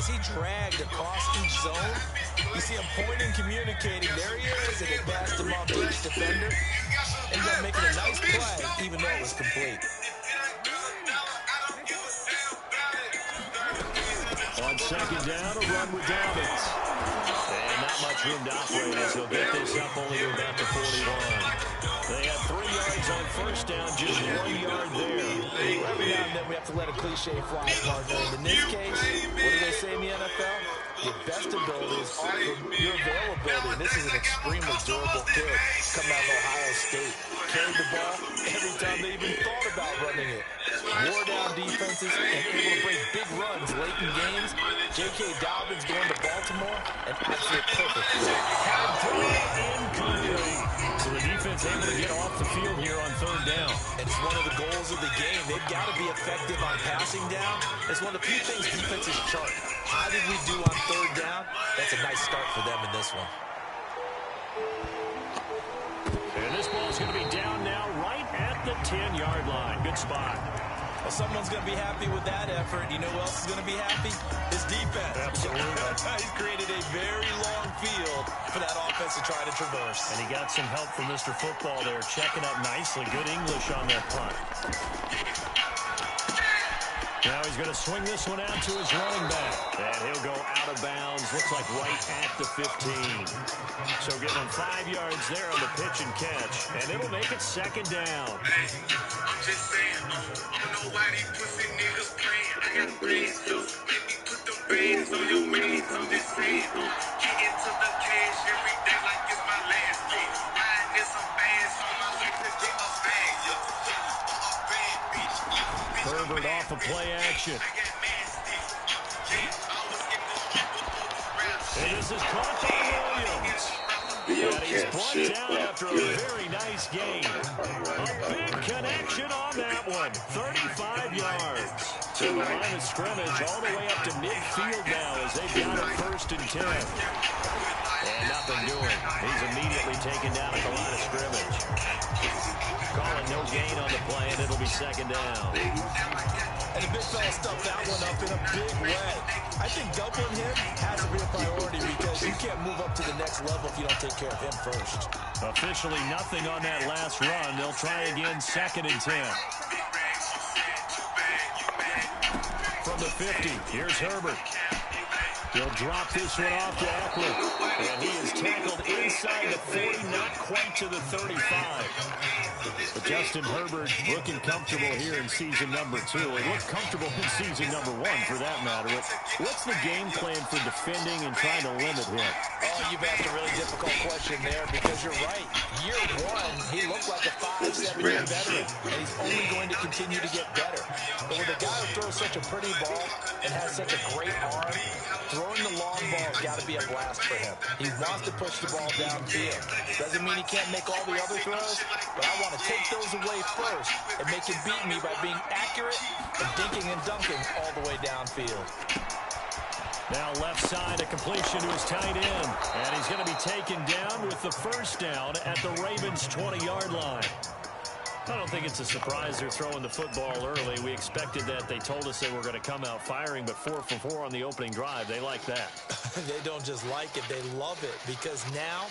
as he dragged across each zone. You see him pointing, communicating. There he is, and they passed him off to each defender. Ended up making a nice play, even though it was complete. On second down, a run with Dobbins. And not much room to operate as he'll get this up only to about the 41. They had 3 yards on first down, just 1 yard there. Every now and then we have to let a cliche fly, partner. In this case, what do they say in the NFL? Your best ability is often your availability. And this is an extremely durable kid coming out of Ohio State. Carried the ball every time they even thought about running it. Wore down defenses and able to break big runs late in games. J.K. Dobbins going to Baltimore, an absolute perfect fit. Hard throw incomplete. So the defense able to get off the field here on third down. And it's one of the goals of the game. They've got to be effective on passing down. It's one of the few things defenses chart. How did we do on third down? That's a nice start for them in this one. And this ball's going to be down now right at the 10-yard line. Good spot. Well, someone's going to be happy with that effort. You know who else is going to be happy? His defense. Absolutely. He's created a very long field for that offense to try to traverse. And he got some help from Mr. Football there, checking up nicely. Good English on that punt. Now he's going to swing this one out to his running back. And he'll go out of bounds. Looks like right at the 15. So give him 5 yards there on the pitch and catch. And it'll make it second down. Hey, I'm just saying, I don't know why these pussy niggas praying. I got brains too. Let me put them bands on your mans. I'm just saying, get into the cash every day like it's my last day. Riding this some bands on my life to get a bag. A bad bitch. Herbert off of play action. And this is caught by Williams. And he's brought down after a very nice game. A big connection on that one. 35 yards. To the line of scrimmage all the way up to midfield now as they've got it 1st and 10. And nothing doing. He's immediately taken down at the line of scrimmage. Calling no gain on the play, and it'll be second down. And the big fella stuffed that one up in a big way. I think doubling him has to be a priority because you can't move up to the next level if you don't take care of him first. Officially nothing on that last run. They'll try again 2nd and 10. From the 50, here's Herbert. He'll drop this one off to Eckler. And he is tackled inside the 40, not quite to the 35. But Justin Herbert looking comfortable here in season number 2. He looked comfortable in season number 1, for that matter. What's the game plan for defending and trying to limit him? Oh, you've asked a really difficult question there because you're right. Year 1, he looked like a 5-7-year veteran, and he's only going to continue to get better. But with a guy who throws such a pretty ball and has such a great arm, throwing the long ball has got to be a blast for him. He wants to push the ball downfield. Doesn't mean he can't make all the other throws, but I want to take those away first and make him beat me by being accurate and dinking and dunking all the way downfield. Now left side, a completion to his tight end. And he's going to be taken down with the first down at the Ravens' 20-yard line. I don't think it's a surprise they're throwing the football early. We expected that. They told us they were going to come out firing, but 4 for 4 on the opening drive. They like that. They don't just like it, they love it, because now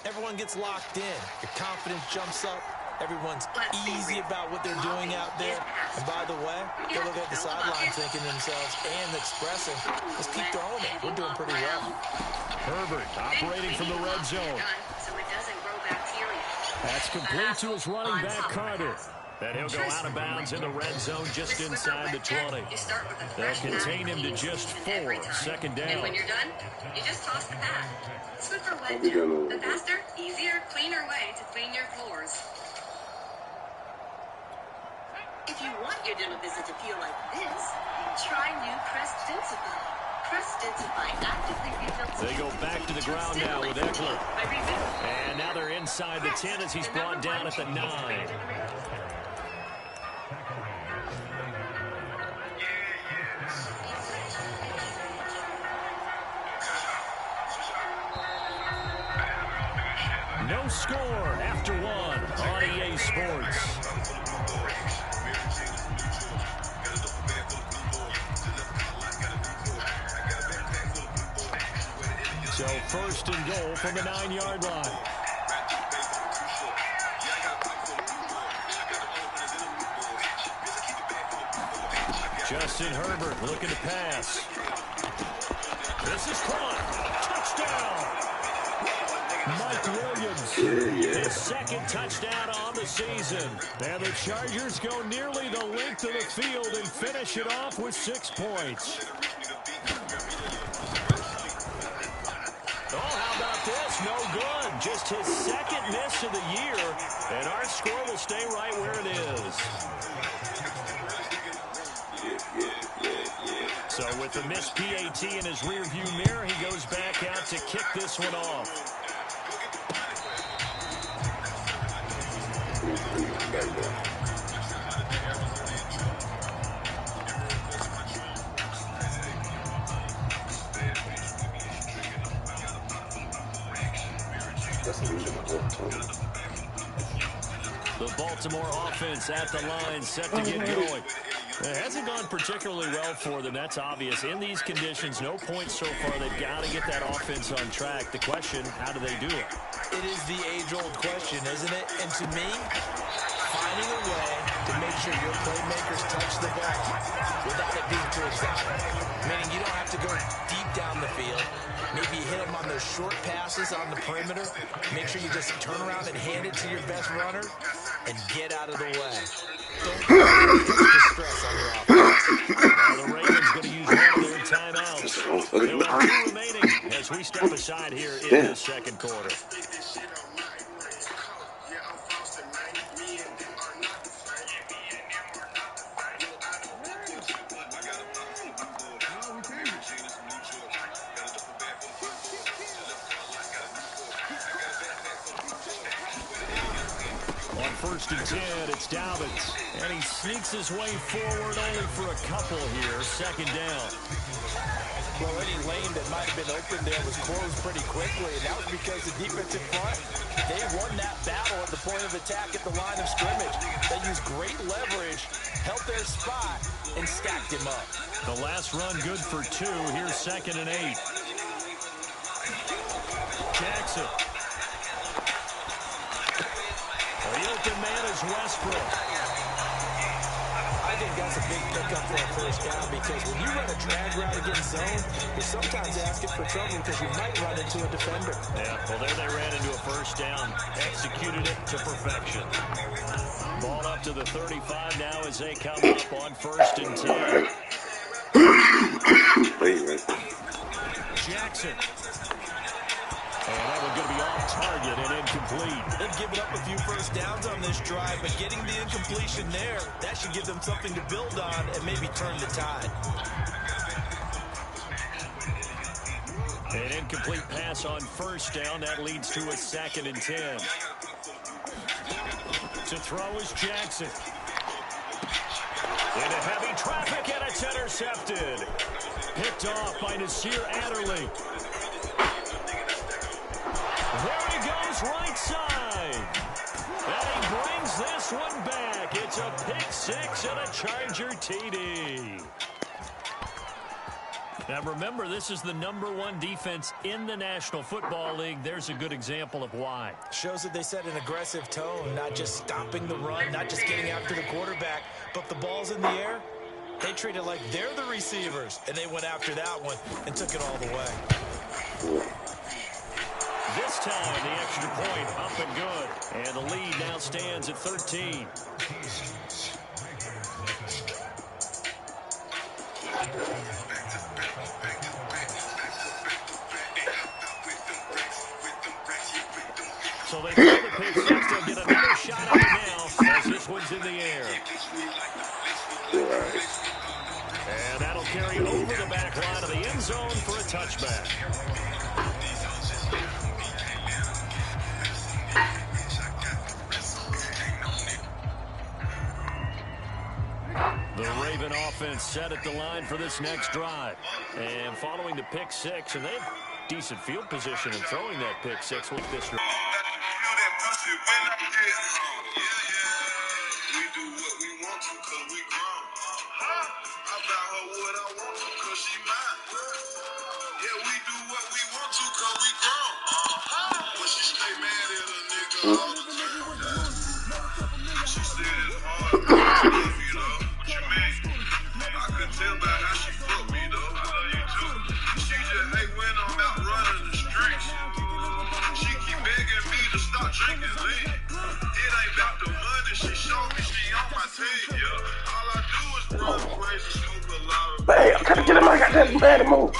everyone gets locked in. Your confidence jumps up. Everyone's easy about what they're doing out there. And by the way, they look at the sideline thinking to themselves and expressing, let's keep throwing it. We're doing pretty well. Herbert operating from the red zone. That's complete to his running back, Carter. And he'll go out of bounds in the red zone just inside the 20. They'll contain him to just 4. Second down. And when you're done, you just toss the pad. It's good for wet down. The faster, easier, cleaner way to clean your floors. If you want your dental visit to feel like this, try new Crest Densify. Crest Densify actively refills. They go back to the ground now with Eckler. And now they're inside the 10 as he's brought down at the 9. No score after 1 on EA Sports. So first and goal from the 9-yard line. Justin Herbert looking to pass. This is caught. Touchdown. Mike Williams, his second touchdown on the season. And the Chargers go nearly the length of the field and finish it off with 6 points. Oh, how about this? No good. Just his second miss of the year. And our score will stay right where it is. So with the missed PAT in his rearview mirror, he goes back out to kick this one off. The Baltimore offense at the line, set to get going. It hasn't gone particularly well for them. That's obvious. In these conditions, no points so far. They've got to get that offense on track. The question, how do they do it? It is the age-old question, isn't it? And to me, finding a way to make sure your playmakers touch the ball without it being too exotic. Meaning you don't have to go deep down the field. Maybe hit them on those short passes on the perimeter. Make sure you just turn around and hand it to your best runner and get out of the way. Don't put stress on your offense. Well, the Ravens going to use one of their timeouts. There are 2 remaining as we step aside here in the second quarter. On first and 10, it's Dobbins. And he sneaks his way forward only for a couple here. Second down. Well, any lane that might have been open there was closed pretty quickly, and that was because the defensive front, they won that battle at the point of attack at the line of scrimmage. They used great leverage, held their spot, and stacked him up. The last run good for 2. Here's second and 8. Jackson. The open man is Westbrook. I think that's a big pickup for a first down because when you run a drag route against zone, you're sometimes asking for trouble because you might run into a defender. Yeah, well, there they ran into a first down. Executed it to perfection. Ball up to the 35 now as they come up on first and 10. Jackson. And that one's going to be off target and incomplete. They've given up a few first downs on this drive, but getting the incompletion there, that should give them something to build on and maybe turn the tide. An incomplete pass on first down. That leads to a second and 10. To throw is Jackson. Into heavy traffic, and it's intercepted. Picked off by Nasir Adderley. There he goes, right side. And he brings this one back. It's a pick 6 and a Charger TD. Now remember, this is the #1 defense in the National Football League. There's a good example of why. Shows that they set an aggressive tone, not just stopping the run, not just getting after the quarterback, but the ball's in the air. They treat it like they're the receivers, and they went after that one and took it all the way. This time, the extra point up and good. And the lead now stands at 13. So they throw the pick 6. They'll get another shot at it now as this one's in the air. And that'll carry over the back line of the end zone for a touchback. The Raven offense set at the line for this next drive. And following the pick 6, and they have decent field position in throwing that pick 6 with this. That's bad move.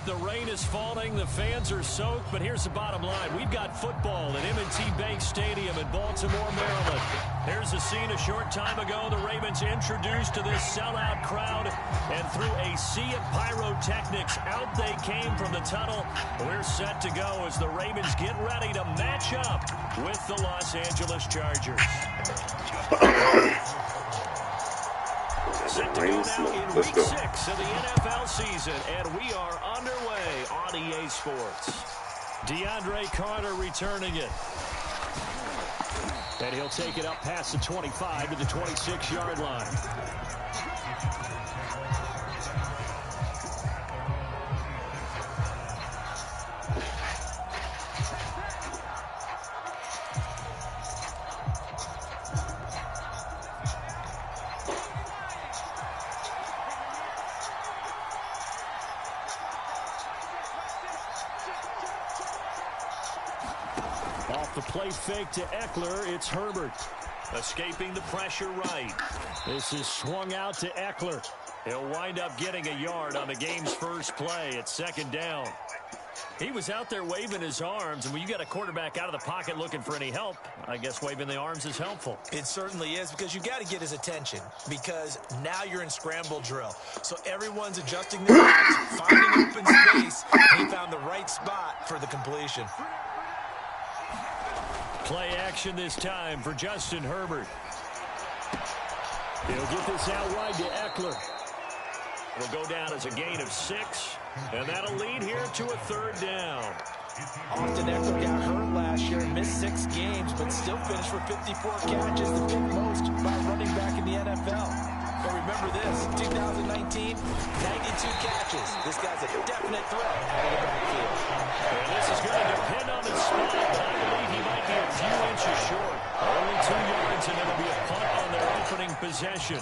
The rain is falling, the fans are soaked, but here's the bottom line. We've got football at M&T Bank Stadium in Baltimore, Maryland. Here's a scene a short time ago. The Ravens introduced to this sellout crowd, and through a sea of pyrotechnics, out they came from the tunnel. We're set to go as the Ravens get ready to match up with the Los Angeles Chargers. Set to go now in week 6 of the NFL season, and we are underway on EA Sports. DeAndre Carter returning it. And he'll take it up past the 25 to the 26-yard line. Off the play fake to Eckler, it's Herbert. Escaping the pressure right. This is swung out to Eckler. He'll wind up getting a yard on the game's first play. It's second down. He was out there waving his arms, and when you got a quarterback out of the pocket looking for any help, I guess waving the arms is helpful. It certainly is, because you got to get his attention, because now you're in scramble drill. So everyone's adjusting their routes, finding open space, and he found the right spot for the completion. Play action this time for Justin Herbert. He'll get this out wide to Eckler. It'll go down as a gain of 6, and that'll lead here to a third down. Austin Eckler got hurt last year and missed 6 games, but still finished with 54 catches, the fifth most by running back in the NFL. But remember this, 2019, 92 catches. This guy's a definite threat out of the backfield. And this is going to depend on the spot, but I believe he might be a few inches short. Only 2 yards, and it'll be a punt on their opening possession.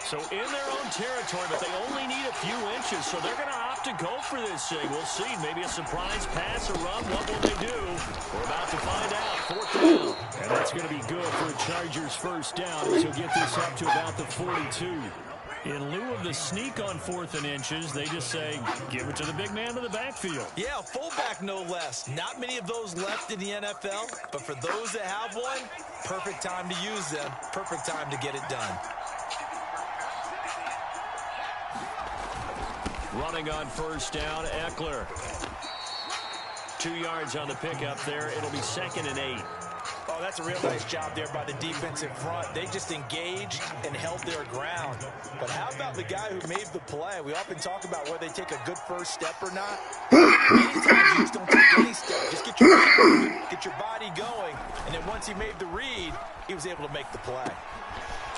So in their own territory, but they only need a few inches, so they're going to opt to go for this thing. We'll see. Maybe a surprise pass, a run. What will they do? We're about to find out. Fourth down. And that's going to be good for a Chargers first down as he'll get this up to about the 42. In lieu of the sneak on 4th and inches, they just say, give it to the big man to the backfield. Yeah, fullback no less. Not many of those left in the NFL, but for those that have one, perfect time to use them. Perfect time to get it done. Running on first down, Eckler. 2 yards on the pickup there. It'll be 2nd and 8. Oh, that's a real nice job there by the defense in front. They just engaged and held their ground. But how about the guy who made the play? We often talk about whether they take a good first step or not. Many times you just don't take any step. Just get your feet moving, get your body going, and then once he made the read, he was able to make the play.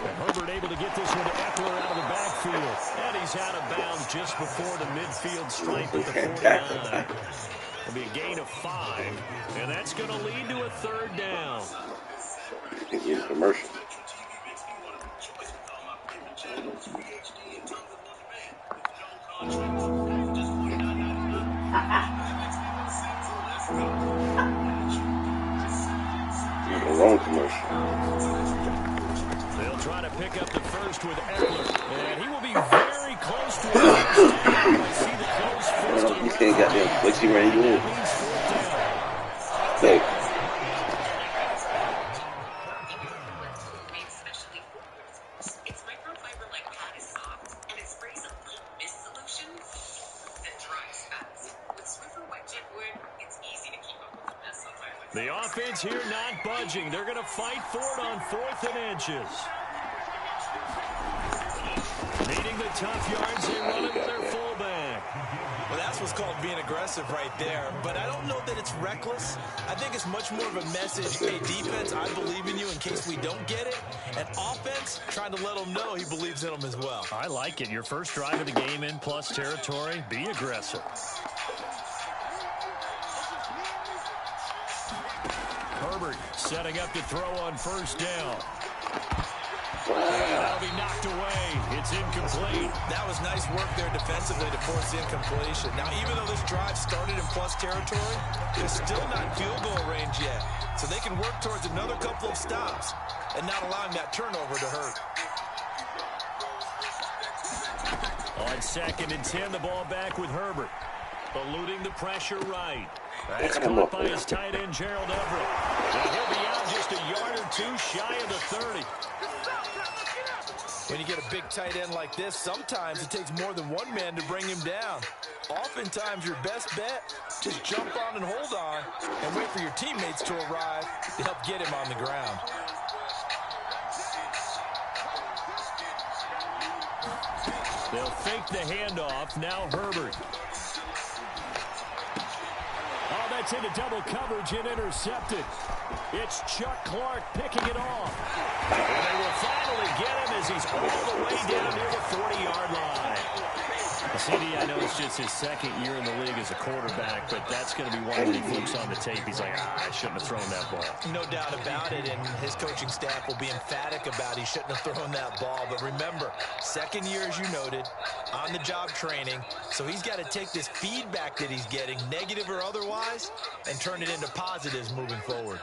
And Herbert able to get this one to Eckler out of the backfield. And he's out of bounds just before the midfield stripe at the 49. It'll be a gain of 5, and that's going to lead to a 3rd down. You can get a commercial. The wrong commercial. They'll try to pick up the first with Eckler, and he will be very close to a first down. I see the close fist of the You can't got them flexi range in. Hey. Its microfiber-like pad is soft, and it sprays a little mist solution that dries fast. With Swiffer Wet Jet Wood, it's easy to keep up with the mess on my wood. The offense here not budging. They're going to fight for it on 4th and inches. Needing the tough yards, they run it with their fullback. Well, that's what's called being aggressive right there. But I don't know that it's reckless. I think it's much more of a message. Hey, defense, I believe in you in case we don't get it. And offense, trying to let them know he believes in them as well. I like it. Your first drive of the game in plus territory. Be aggressive. Herbert setting up to throw on 1st down. That'll be knocked away. It's incomplete. That was nice work there defensively to force the incompletion. Now, even though this drive started in plus territory, they're still not field goal range yet. So they can work towards another couple of stops and not allowing that turnover to hurt. On 2nd and 10, the ball back with Herbert. Eluding the pressure right. That's caught by his tight end, Gerald Everett. And he'll be out just a yard or 2 shy of the 30. When you get a big tight end like this, sometimes it takes more than one man to bring him down. Oftentimes, your best bet, just jump on and hold on and wait for your teammates to arrive to help get him on the ground. They'll fake the handoff. Now Herbert. Oh, that's into double coverage and intercepted. It's Chuck Clark picking it off. And they will finally get him as he's all the way down near the 40-yard line. CD, I know it's just his 2nd year in the league as a quarterback, but that's going to be one when he looks on the tape. He's like, I shouldn't have thrown that ball. No doubt about it, and his coaching staff will be emphatic about he shouldn't have thrown that ball. But remember, 2nd year, as you noted, on-the-job training, so he's got to take this feedback that he's getting, negative or otherwise, and turn it into positives moving forward.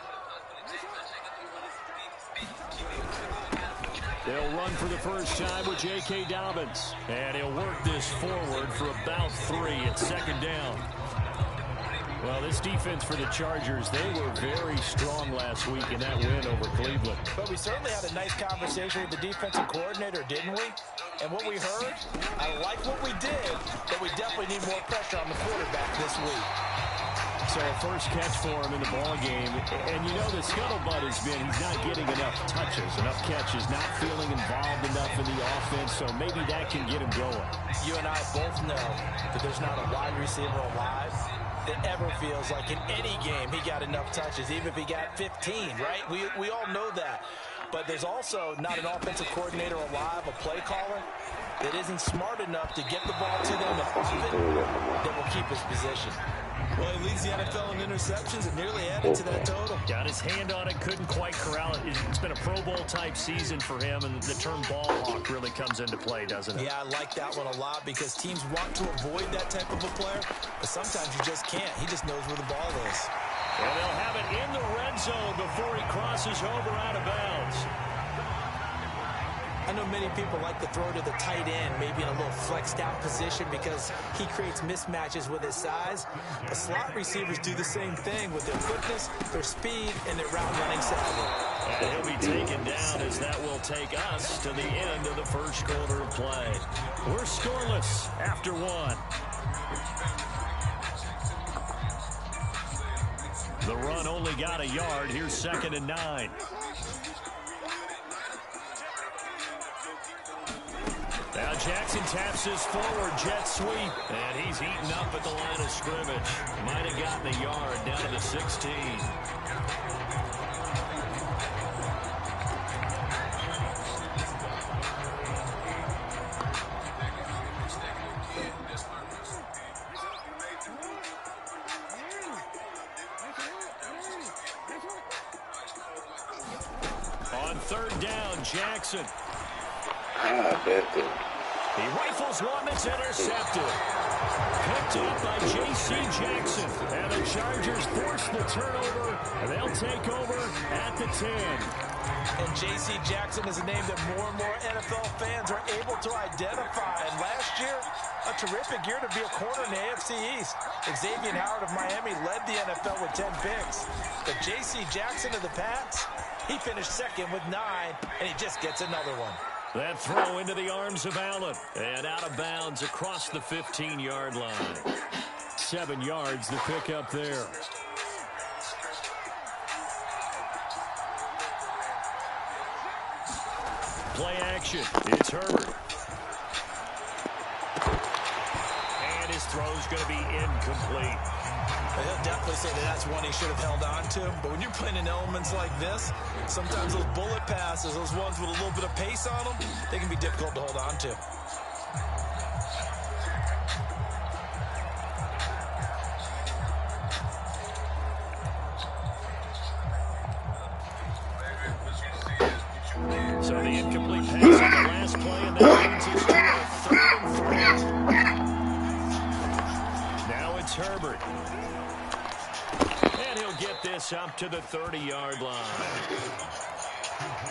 They'll run for the first time with J.K. Dobbins. And he'll work this forward for about 3 at 2nd down. Well, this defense for the Chargers, they were very strong last week in that win over Cleveland. But we certainly had a nice conversation with the defensive coordinator, didn't we? And what we heard, I like what we did, but we definitely need more pressure on the quarterback this week. So first catch for him in the ball game. And you know the scuttlebutt has been he's not getting enough touches, enough catches, not feeling involved enough in the offense, so maybe that can get him going. You and I both know that there's not a wide receiver alive that ever feels like in any game he got enough touches, even if he got 15, right? We all know that. But there's also not an offensive coordinator alive, a play caller, that isn't smart enough to get the ball to them and often that will keep his position. Well, he leads the NFL in interceptions and nearly added to that total. Got his hand on it, couldn't quite corral it. It's been a Pro Bowl-type season for him, and the term ball hawk really comes into play, doesn't it? Yeah, I like that one a lot because teams want to avoid that type of a player, but sometimes you just can't. He just knows where the ball is. And they'll have it in the red zone before he crosses over out of bounds. I know many people like to throw to the tight end, maybe in a little flexed out position because he creates mismatches with his size. But slot receivers do the same thing with their quickness, their speed, and their route running savvy. And he'll be taken down as that will take us to the end of the first quarter of play. We're scoreless after 1. The run only got a yard. Here's 2nd and 9. Now Jackson taps his forward jet sweep, and he's eaten up at the line of scrimmage. Might have gotten a yard down to the 16. On 3rd down, Jackson. He rifles one that's intercepted. Picked up by J.C. Jackson. And the Chargers force the turnover, and they'll take over at the 10. And J.C. Jackson is a name that more and more NFL fans are able to identify. And last year, a terrific year to be a corner in the AFC East. Xavier Howard of Miami led the NFL with 10 picks. But J.C. Jackson of the Pats, he finished 2nd with 9, and he just gets another one. That throw into the arms of Allen. And out of bounds across the 15-yard line. 7 yards to pick up there. Play action. It's Herbert. And his throw's going to be incomplete. He'll definitely say that that's one he should have held on to. But when you're playing in elements like this, sometimes those bullet passes, those ones with a little bit of pace on them, they can be difficult to hold on to. So the incomplete pass on the last play, and that brings us to a 3rd and 3. Now it's Herbert. And he'll get this up to the 30-yard line.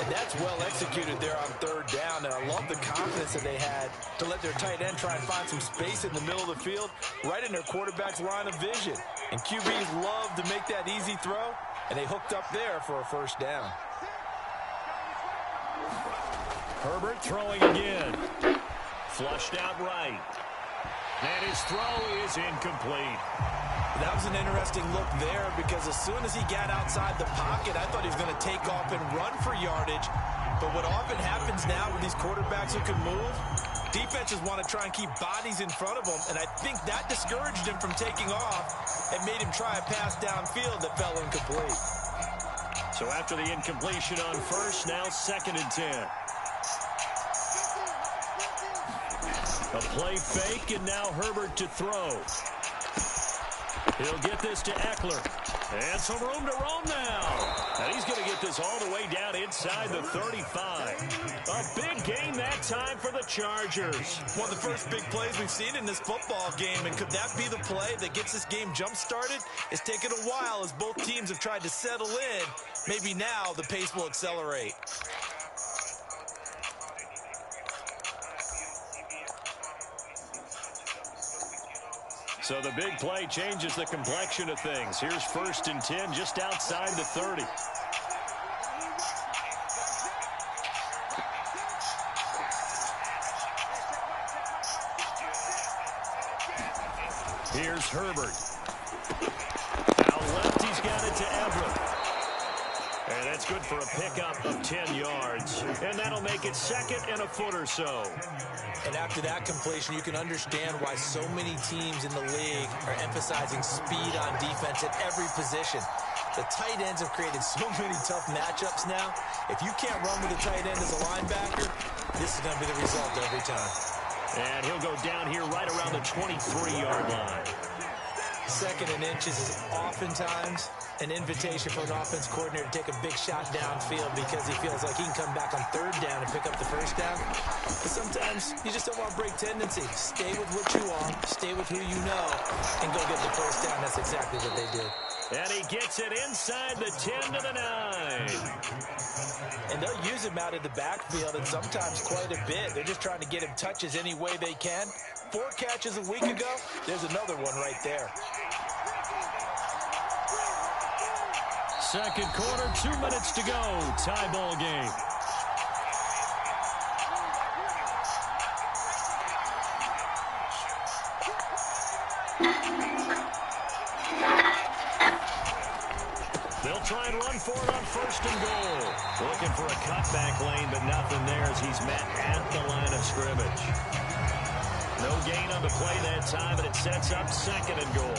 And that's well executed there on 3rd down. And I love the confidence that they had to let their tight end try and find some space in the middle of the field, right in their quarterback's line of vision. And QBs love to make that easy throw, and they hooked up there for a 1st down. Herbert throwing again. Flushed out right. And his throw is incomplete. That was an interesting look there because as soon as he got outside the pocket, I thought he was going to take off and run for yardage. But what often happens now with these quarterbacks who can move, defenses want to try and keep bodies in front of them. And I think that discouraged him from taking off and made him try a pass downfield that fell incomplete. So after the incompletion on 1st, now 2nd and 10. A play fake, and now Herbert to throw. He'll get this to Eckler. And some room to roam now. And he's going to get this all the way down inside the 35. A big gain that time for the Chargers. One of the first big plays we've seen in this football game. And could that be the play that gets this game jump-started? It's taken a while as both teams have tried to settle in. Maybe now the pace will accelerate. So the big play changes the complexion of things. Here's 1st and 10 just outside the 30. Here's Herbert. Now left, he's got it to Everett. And that's good for a pickup of 10 yards. And that'll make it 2nd and a foot or so. And after that completion, you can understand why so many teams in the league are emphasizing speed on defense at every position. The tight ends have created so many tough matchups now. If you can't run with a tight end as a linebacker, this is going to be the result every time. And he'll go down here right around the 23-yard line. 2nd and inches is oftentimes an invitation for an offense coordinator to take a big shot downfield because he feels like he can come back on 3rd down and pick up the 1st down. But sometimes you just don't want to break tendency. Stay with what you are, stay with who you know, and go get the 1st down. That's exactly what they did. And he gets it inside the 10 to the 9. And they'll use him out of the backfield, and sometimes quite a bit. They're just trying to get him touches any way they can. 4 catches a week ago, there's another one right there. 2nd quarter, 2 minutes to go. Tie ball game. try and run for it on 1st and goal. Looking for a cutback lane, but nothing there as he's met at the line of scrimmage. No gain on the play that time, and it sets up 2nd and goal.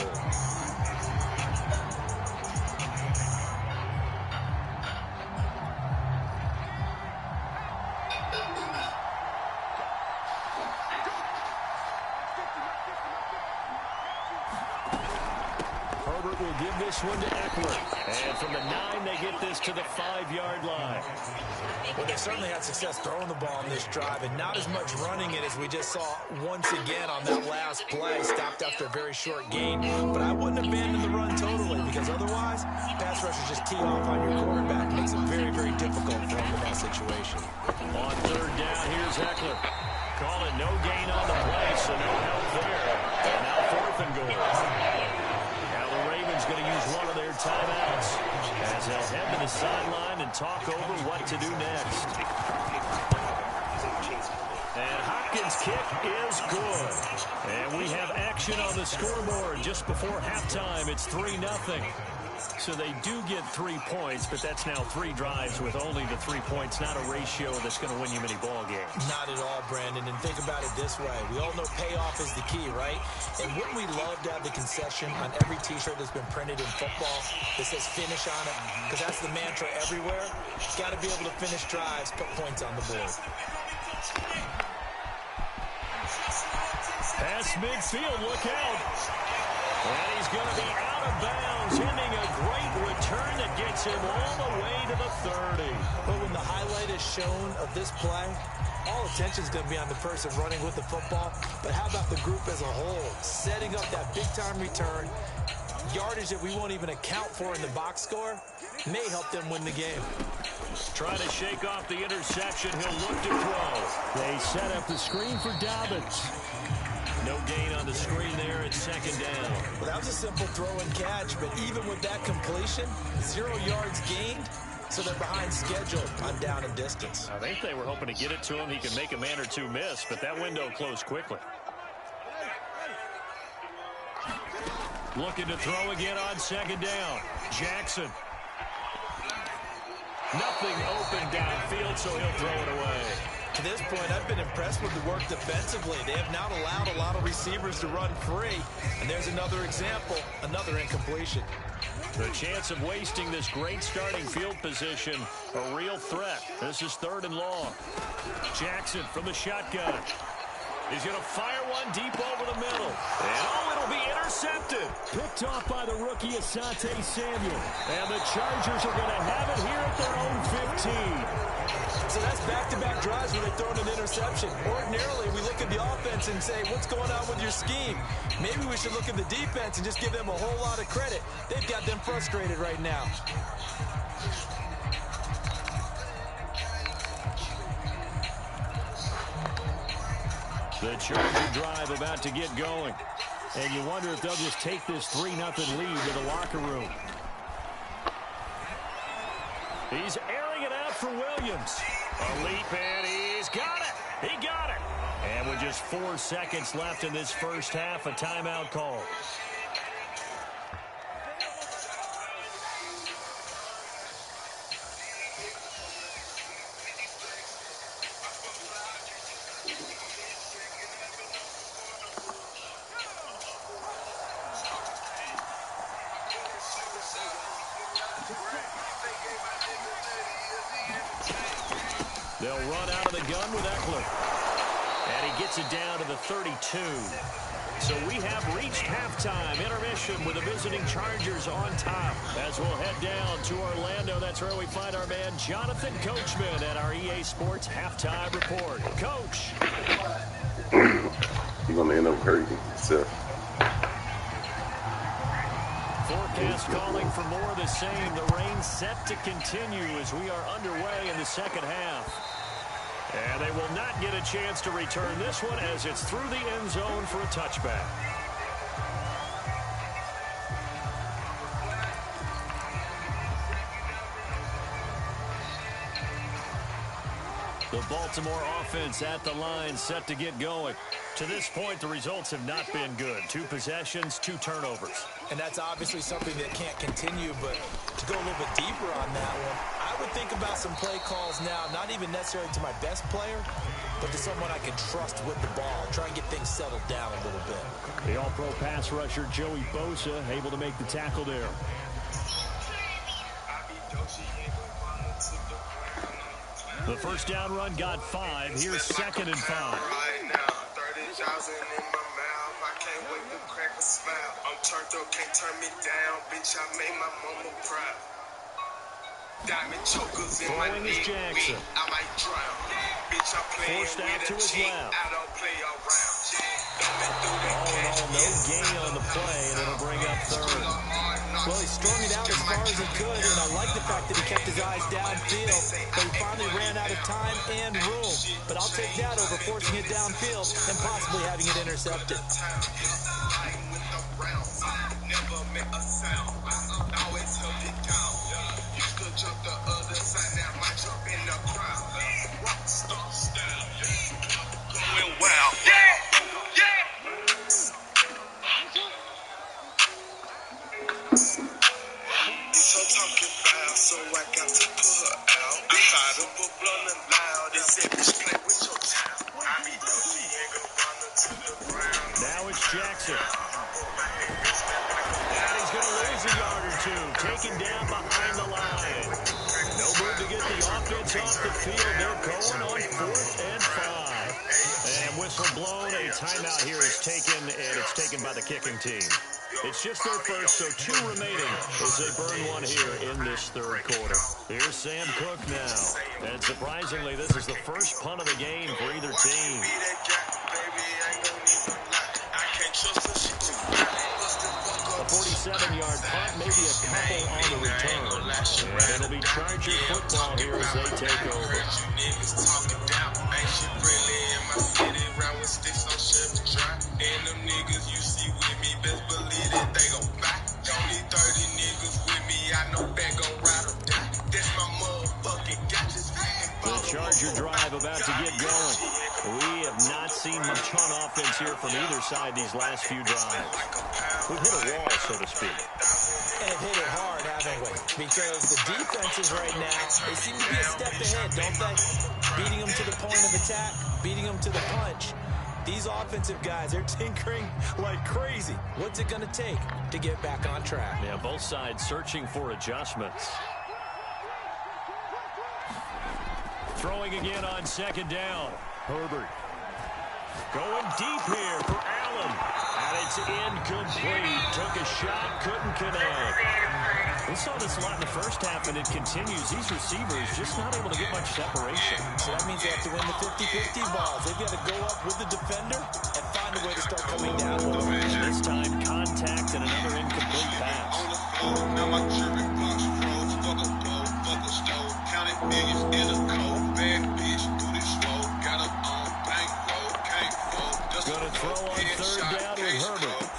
Herbert will give this one to Eckler. And from the 9, they get this to the 5-yard line. Well, they certainly had success throwing the ball on this drive, and not as much running it as we just saw once again on that last play. Stopped after a very short gain. But I wouldn't abandon the run totally, because otherwise, pass rushers just tee off on your quarterback. Makes it very, very difficult for him in that situation. On 3rd down, here's Eckler. Calling no gain on the play, so no help there. And now 4th and goal. Now the Ravens going to use one of their timeouts as they'll head to the sideline and talk over what to do next. And Hopkins' kick is good. And we have action on the scoreboard just before halftime. It's 3-0. So they do get 3 points, but that's now 3 drives with only the 3 points, not a ratio that's going to win you many ball games. Not at all, Brandon. And think about it this way. We all know payoff is the key, right? And wouldn't we love to have the concession on every T-shirt that's been printed in football that says finish on it? Because that's the mantra everywhere. Got to be able to finish drives, put points on the board. Pass midfield, look out. And he's going to be out of bounds, ending a great return that gets him all the way to the 30. But when the highlight is shown of this play, all attention is going to be on the person running with the football. But how about the group as a whole? Setting up that big-time return, yardage that we won't even account for in the box score, may help them win the game. Trying to shake off the interception. He'll look to throw. They set up the screen for Dobbins. No gain on the screen there at 2nd down. Well, that was a simple throw and catch, but even with that completion, 0 yards gained, so they're behind schedule on down and distance. I think they were hoping to get it to him. He could make a man or two miss, but that window closed quickly. Looking to throw again on 2nd down. Jackson. Nothing open downfield, so he'll throw it away. To this point, I've been impressed with the work defensively. They have not allowed a lot of receivers to run free. And there's another example, another incompletion. The chance of wasting this great starting field position, a real threat. This is 3rd and long. Jackson from the shotgun. He's going to fire one deep over the middle. And it'll be intercepted. Picked off by the rookie Asante Samuel. And the Chargers are going to have it here at their own 15. So that's back-to-back drives where they throw an interception. Ordinarily, we look at the offense and say, what's going on with your scheme? Maybe we should look at the defense and just give them a whole lot of credit. They've got them frustrated right now. The Charger drive about to get going. And you wonder if they'll just take this 3-0 lead to the locker room. He's airing it out for Williams. A leap, and he's got it. He got it. And with just 4 seconds left in this first half, a timeout call. They'll run out of the gun with Eckler. And he gets it down to the 32. So we have reached halftime. Intermission with the visiting Chargers on top. As we'll head down to Orlando, that's where we find our man Jonathan Coachman at our EA Sports Halftime Report. Coach. You're going to end up hurting yourself. Forecast calling for more of the same. The rain set to continue as we are underway in the second half. And they will not get a chance to return this one as it's through the end zone for a touchback. The Baltimore offense at the line set to get going. To this point, the results have not been good. 2 possessions, 2 turnovers. And that's obviously something that can't continue, but to go a little bit deeper on that one, I would think about some play calls now, not even necessarily to my best player, but to someone I can trust with the ball. Try and get things settled down a little bit. The all-pro pass rusher, Joey Bosa, able to make the tackle there. The first down run got 5. Here's 2nd and 5. Right now, 30,000 in my mouth. I can't wait to crack a smile. I'm turned up, can't turn me down. Bitch, I made my mama proud. Diamond chokers in my Throwing is Jackson. I might drown. Bitch, I'm playing Forced out with to a his chick. left. I don't play around. All in all, no gain on the play, and it'll bring up 3rd. Well, he strung it out as far as he could, and I like the fact that he kept his eyes downfield, but he finally ran out of time and room. But I'll take that over forcing it downfield and possibly having it intercepted. Never met a sound. Always held it down. Used to jump the other side, now I jump in the crowd. Rockstar style. Going wild. So talking about, so I got to put her out. I fired up a blunt and loud. They said, bitch, play with your child. I be Doji and go run her to the ground. Now it's Jackson. And he's going to lose a yard or 2. Taken down behind the line. No move to get the offense off the field. They're going on 4th and 5. And whistle blown. A timeout here is taken, and it's taken by the kicking team. It's just their first, so 2 remaining as they burn one here in this 3rd quarter. Here's Sam Cook now. And surprisingly, this is the first punt of the game for either team. A 47-yard punt, maybe a couple on the return. And it'll be Charger football here as they take over. And them niggas you see with me, best believe that they gon' buy. Only 30 niggas with me, I know that gon' ride or die. That's my motherfucking gotchas. The Charger drive about to get going. We have not seen much on offense here from either side these last few drives. We've hit a wall, so to speak. And have hit it hard, haven't we? Because the defenses right now, they seem to be a step ahead, don't they? Beating them to the point of attack, beating them to the punch. These offensive guys, they're tinkering like crazy. What's it going to take to get back on track? Yeah, both sides searching for adjustments. Throwing again on 2nd down. Herbert going deep here for Allen. And it's incomplete. Took a shot, couldn't connect. We saw this a lot in the first half, and it continues. These receivers just not able to get much separation. So that means they have to win the 50-50 balls. They've got to go up with the defender and find a way to start coming down with them. This time, contact and another incomplete pass. Now my jury box froze. Fuck a bowl, fuck a stove. Counted millions in a coat. Bad bitch, do this slow. Got up on bankroll, can't fold. Going to throw on 3rd down with Herbert.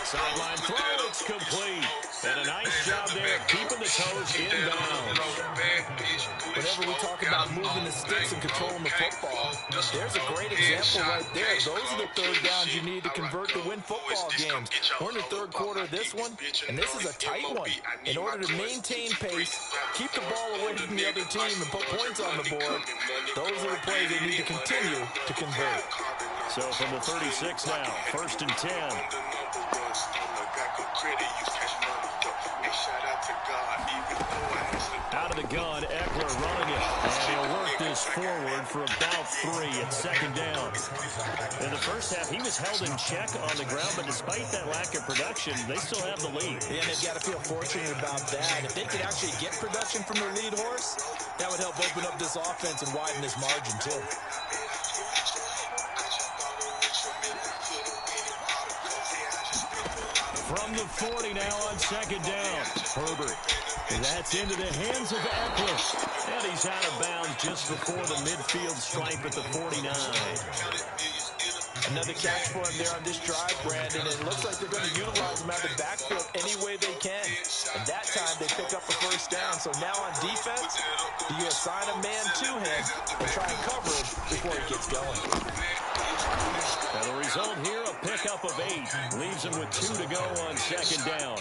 Sideline throw, it's complete. And a nice job there, keeping the toes inbounds. Whenever we talk about moving the sticks and controlling the football, there's a great example right there. Those are the 3rd downs you need to convert to win football games. We're in the 3rd quarter of this one, and this is a tight one. In order to maintain pace, keep the ball away from the other team, and put points on the board, those are the plays they need to continue to convert. So from the 36 now, 1st and 10. Out of the gun, Eckler running it. And he'll work this forward for about 3 at 2nd down. In the first half, he was held in check on the ground, but despite that lack of production, they still have the lead. Yeah, and they've got to feel fortunate about that. If they could actually get production from their lead horse, that would help open up this offense and widen this margin, too. From the 40 now on 2nd down. Herbert. That's into the hands of Eckler. And he's out of bounds just before the midfield stripe at the 49. Another catch for him there on this drive, Brandon. It looks like they're going to utilize him out of the backfield any way they can. And that time they pick up the 1st down. So now on defense, you assign a man to him and try and cover him before he gets going. And the result here, a pickup of 8. Leaves him with 2 to go on second down.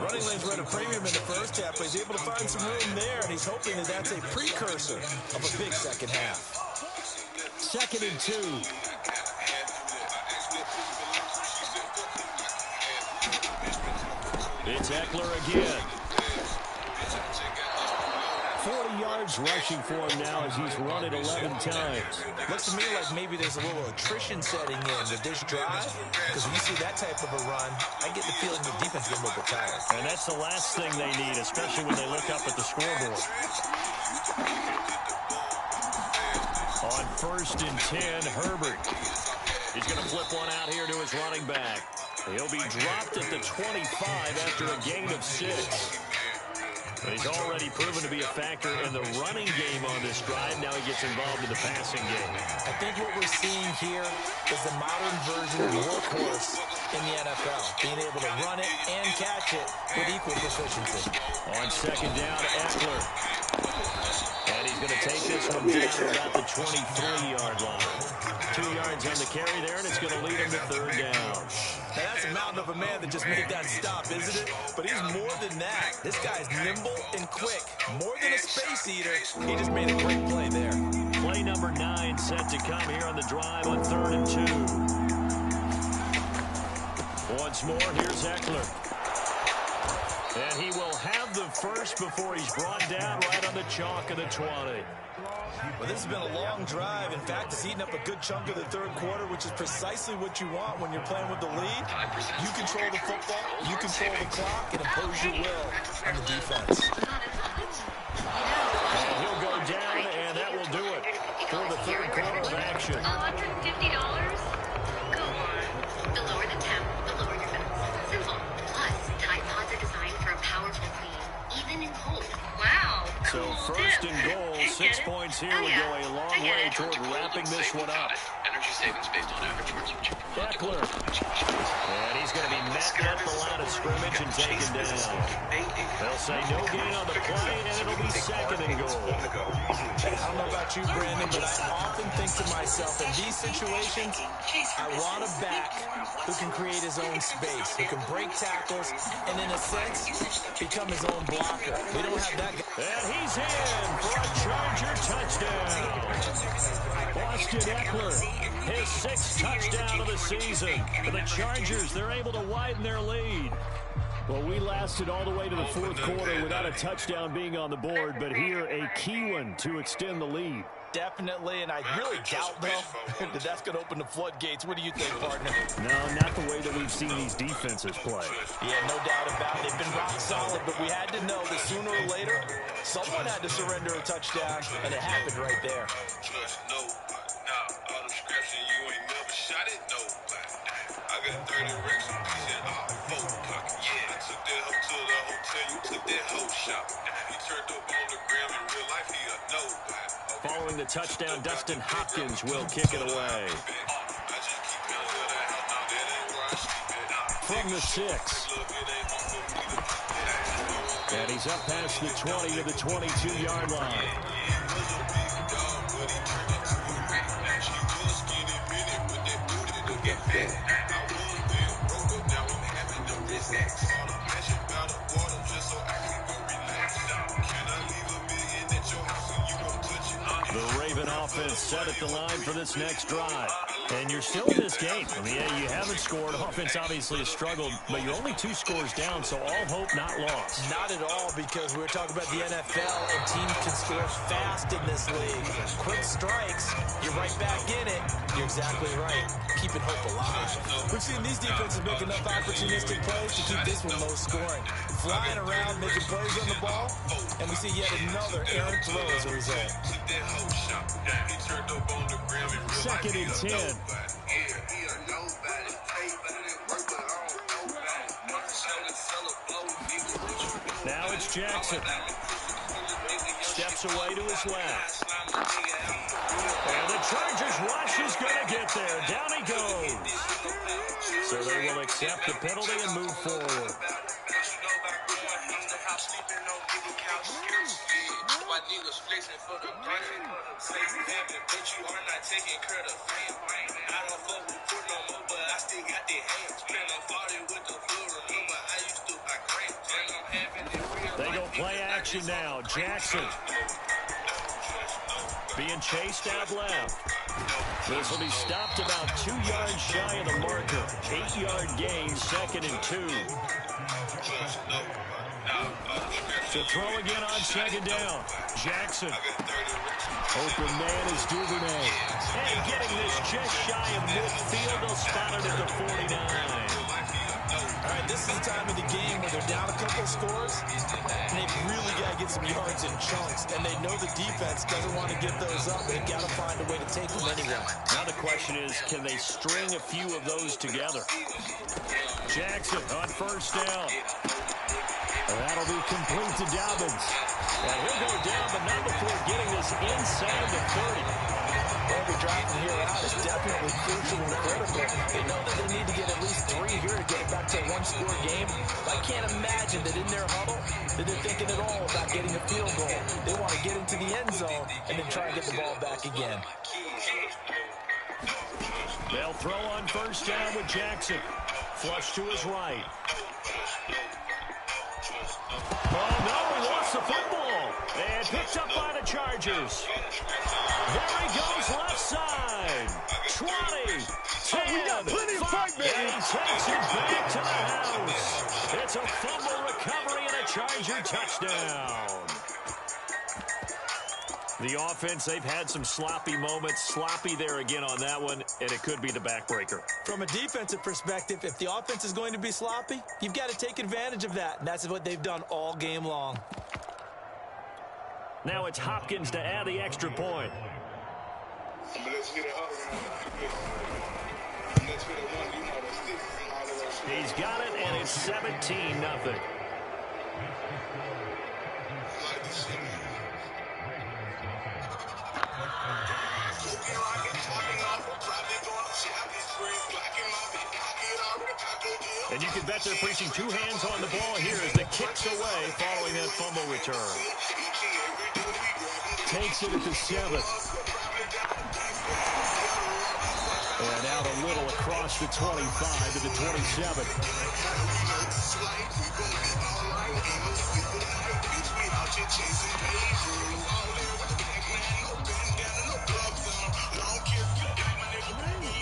Running lanes were at a premium in the first half, but he's able to find some room there, and he's hoping that that's a precursor of a big second half. 2nd and 2. It's Eckler again. 40 yards rushing for him now as he's run it 11 times. Looks to me like maybe there's a little attrition setting in with this drive, because when you see that type of a run, I get the feeling the defense is a little bit tired. And that's the last thing they need, especially when they look up at the scoreboard. On 1st and 10, Herbert. He's going to flip one out here to his running back. He'll be dropped at the 25 after a gain of 6. But he's already proven to be a factor in the running game on this drive. Now he gets involved in the passing game. I think what we're seeing here is the modern version of workhorse in the NFL. Being able to run it and catch it with equal proficiency. On 2nd down, Eckler. And he's going to take this one down about the 23-yard line. 2 yards on the carry there, and it's going to lead him to 3rd down. Now that's a mountain of a man that just made that stop, isn't it? But he's more than that. This guy's nimble and quick. More than a space eater. He just made a great play there. Play number 9 set to come here on the drive on 3rd and 2. Once more, here's Eckler. And he will have the first before he's brought down right on the chalk of the 20. Well, this has been a long drive. In fact, it's eaten up a good chunk of the 3rd quarter, which is precisely what you want when you're playing with the lead. You control the football, you control the clock, and impose your will on the defense. And he'll go down, and that will do it for the 3rd quarter of action. $150? Go on. The lower the temp, the lower your bills. Simple. Plus, Tide Pods are designed for a powerful clean, even in cold. Wow. So 1st and goal, 6 points here would go a long way toward wrapping this one up. Energy savings based on average work usage per month. Eckler. And he's going to be met at the line of scrimmage and taken down. They'll say no gain on the play, and it'll be 2nd and goal. I don't know about you, Brandon, but I often think to myself, in these situations, I want a back who can create his own space, who can break tackles, and in a sense, become his own blocker. We don't have that guy. And he's in for a Charger touchdown. Austin Eckler, his 6th touchdown of the season. For the Chargers, they're able to widen their lead. Well, we lasted all the way to the 4th quarter without a touchdown being on the board, but here a key one to extend the lead. Definitely, and I really doubt, though, that that's going to open the floodgates. What do you think, partner? No, not the way that we've seen these defenses play. Yeah, no doubt about it. They've been rock solid, but we had to know that sooner or later, someone had to surrender a touchdown, and it happened right there. I got 30 racks and all 4 pocket. Yeah, I took that hoe to the hotel, you took that hoe shop. He turned up on the gram in real life, he a nobody. Following the touchdown, Dustin Hopkins will kick it away. From the 6. And he's up past the 20 to the 22-yard line. The Raven offense set at the line for this next drive. And you're still in this game. I mean, yeah, you haven't scored. Offense obviously has struggled, but you're only 2 scores down, so all hope not lost. Not at all, because we were talking about the NFL, and teams can score fast in this league. Quick strikes, you're right back in it. You're exactly right. Keeping hope alive. We've seen these defenses make enough opportunistic plays to keep this one low scoring. Flying around, making plays on the ball, and we see yet another errant throw as a result. 2nd and 10. Now it's Jackson. Steps away to his left. And the Chargers rush is going to get there. Down he goes. So they will accept the penalty and move forward. niggas flexing for the grind. Say you happy, but you are not taking care of the fam. I don't fuck with food no more, but I still got the hands. Spend a 40 with the floor. Remember, I used to buy grams. And I'm having it real. They go play action now. Jackson being chased out left. This will be stopped about 2 yards shy of the marker. 8-yard gain, 2nd and 2. To throw again on 2nd down. Jackson. Open man is Duvernay. And getting this just shy of midfield. They'll spot it at the 49. All right, this is the time of the game where they're down a couple of scores, and they've really got to get some yards in chunks, and they know the defense doesn't want to give those up. They've got to find a way to take them anyway. Now the question is, can they string a few of those together? Jackson on 1st down. That'll be complete to Dobbins. And he'll go down, but not before getting this inside the 30. Every drive from here out is definitely crucial and critical. They know that they need to get at least 3 here to get it back to a one-score game. I can't imagine that in their huddle that they're thinking at all about getting a field goal. They want to get into the end zone and then try and get the ball back again. They'll throw on 1st down with Jackson. Flush to his right. Oh, no, he lost the football. And picked up by the Chargers. There he goes left side. 20, 10, we got plenty of fight, baby. And he takes it back to the house. It's a fumble recovery and a Charger touchdown. The offense, they've had some sloppy moments. Sloppy there again on that one, and it could be the backbreaker. From a defensive perspective, if the offense is going to be sloppy, you've got to take advantage of that, and that's what they've done all game long. Now it's Hopkins to add the extra point. He's got it, and it's 17-0. And you can bet they're preaching 2 hands on the ball here as the kick's away following that fumble return. Takes it at the 7. And out a little across the 25 to the 27.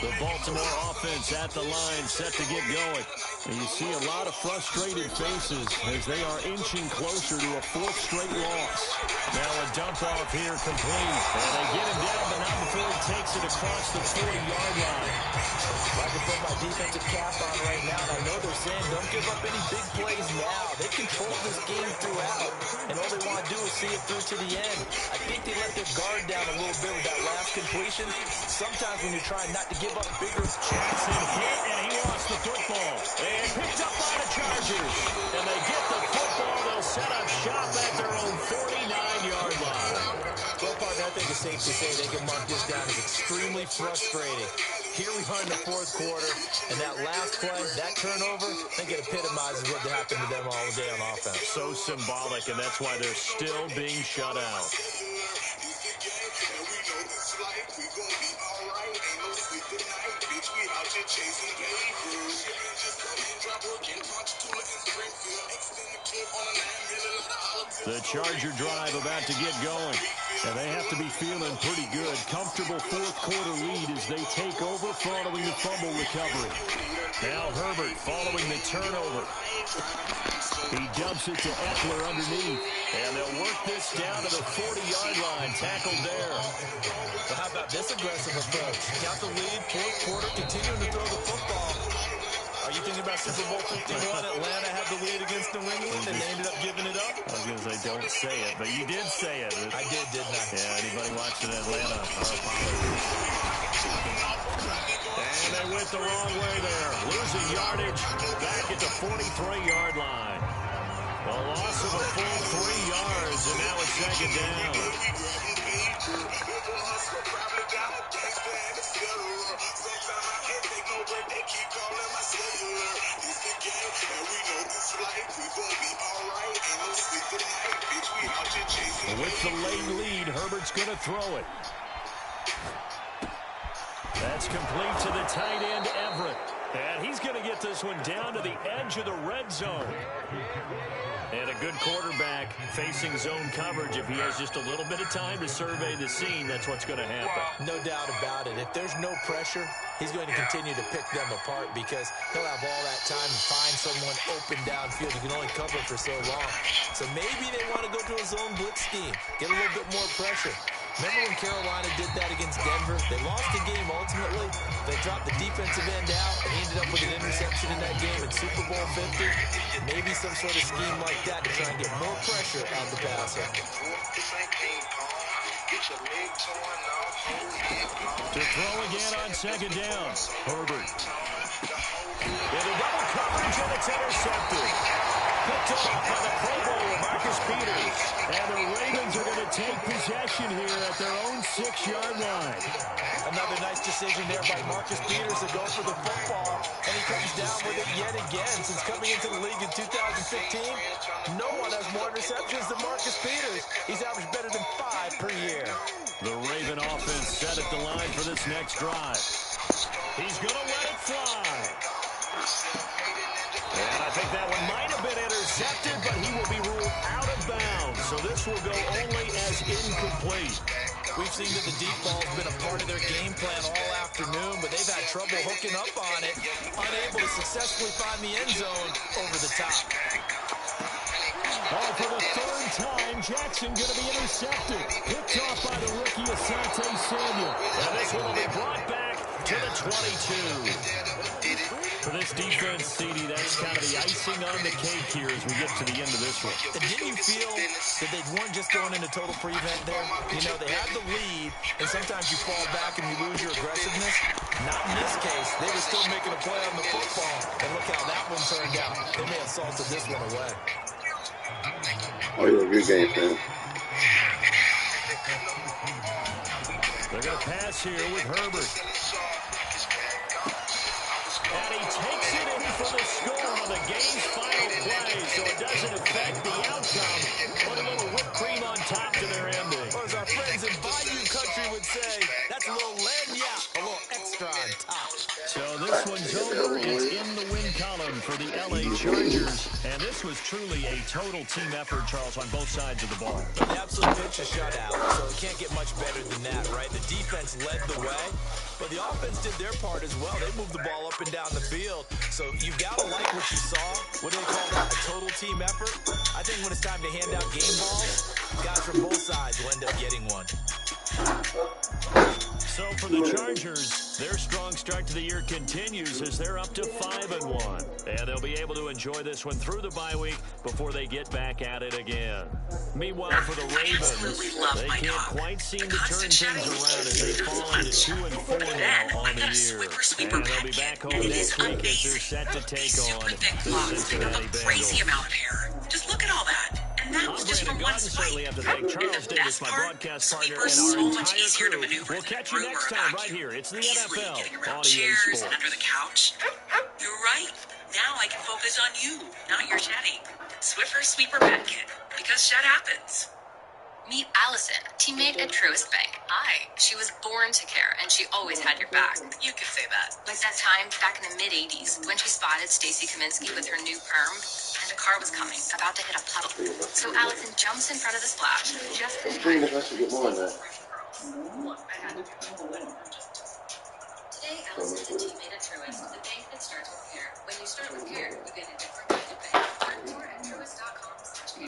The Baltimore offense at the line, set to get going. And you see a lot of frustrated faces as they are inching closer to a 4th straight loss. Now a dump off here complete. And they get him down, but not before he takes it across the 40-yard line. I can put my defensive cap on right now, and I know they're saying don't give up any big plays now. They control this game throughout, and all they want to do is see it through to the end. I think they let their guard down a little bit with that last completion. Sometimes when you're trying not to give up bigger... Jackson hit, and he lost the football. And picked up by the Chargers. And they get the football. They'll set up shop at their own 49-yard line. Well, partner, I think it's safe to say they can mark this down as extremely frustrating. Here we are in the 4th quarter, and that last play, that turnover, I think it epitomizes what happened to them all day on offense. So symbolic, and that's why they're still being shut out. The Charger drive about to get going. And they have to be feeling pretty good. Comfortable 4th quarter lead as they take over following the fumble recovery. Now Herbert following the turnover. He dumps it to Eckler underneath. And they'll work this down to the 40-yard line. Tackled there. But how about this aggressive approach? Got the lead, 4th quarter, continuing to throw the football. Are you thinking about Super Bowl 51? Atlanta had the lead against New England, and they ended up giving it up? I was going to say, don't say it, but you did say it. I did, didn't I? Yeah, anybody watching Atlanta, our apologies. And they went the wrong way there. Losing yardage back at the 43-yard line. A loss of a full 3 yards, and now it's 2nd down. With the late lead, Herbert's going to throw it. That's complete to the tight end, Everett. And he's going to get this one down to the edge of the red zone. And a good quarterback facing zone coverage. If he has just a little bit of time to survey the scene, that's what's going to happen. No doubt about it. If there's no pressure, he's going to continue to pick them apart because he'll have all that time to find someone open downfield. You can only cover for so long. So maybe they want to go to a zone blitz scheme, get a little bit more pressure. Remember when Carolina did that against Denver? They lost the game ultimately. They dropped the defensive end out and ended up with an interception in that game in Super Bowl 50. Maybe some sort of scheme like that to try and get more pressure on the passer. To throw again on second down. Herbert. Into double coverage, and it's intercepted. Picked off by the Pro Bowler, Marcus Peters. And the Ravens are going to take possession here at their own 6-yard line. Another nice decision there by Marcus Peters to go for the football. And he comes down with it yet again. Since coming into the league in 2015, no one has more interceptions than Marcus Peters. He's averaged better than 5 per year. The Raven offense set at the line for this next drive. He's going to let it fly. And I think that one might have been intercepted, but he will be ruled out of bounds. So this will go only as incomplete. We've seen that the deep ball has been a part of their game plan all afternoon, but they've had trouble hooking up on it, unable to successfully find the end zone over the top. Oh, for the third time, Jackson going to be intercepted. Picked off by the rookie Asante Samuel. And this one will be brought back to the 22. For this defense, CD, that's kind of the icing on the cake here as we get to the end of this one. And didn't you feel that they weren't just going into total prevent there? You know, they had the lead, and sometimes you fall back and you lose your aggressiveness. Not in this case. They were still making a play on the football, and look how that one turned out. They may have salted this one away. Oh, yeah, good game, man. They're going to pass here with Herbert. And he takes it in for the score on the game's final play, so it doesn't affect the outcome. Put a little whipped cream on top to their ending. Or as our friends in Bayou Country would say, that's a little lagna, a little extra on top. So this one's over. It's in the win column for the LA Chargers. And this was truly a total team effort, Charles, on both sides of the ball. An absolute pitch a shutout, so it can't get much better than that, right? The defense led the way, but the offense did their part as well. They moved the ball up and down the field, so you've got to like what you saw. What do they call that? A total team effort? I think when it's time to hand out game balls, guys from both sides will end up getting one. So for the Chargers, their strong start to the year continues as they're up to 5-1. And they'll be able to enjoy this one through the bye week before they get back at it again. Meanwhile, for the Ravens, they can't quite seem to turn things around as they fall into 2-4 now on the year. And they'll be back home next week as they're set to take on the Cincinnati Bengals. Crazy amount of hair. Just look at all that. And that was just from one swipe. Certainly have to thank Charles Davis, my broadcast partner, and our entire crew. We'll catch you next time right here. It's the NFL on EA Chairs Sports. and under the couch. You're right. Now I can focus on you, not your shedding. Swiffer Sweeper Pet Kit, because shed happens. Meet Allison, teammate at Truist Bank. Hi. She was born to care, and she always had your back. You could say that. Like that time back in the mid-'80s when she spotted Stacey Kaminsky with her new perm, and a car was coming, about to hit a puddle. So Allison jumps in front of the splash, just in time. Today, Today, Allison is a teammate at Truist, the bank that starts with care. When you start with care, you get a different kind of bank. Learn more at Truist.com.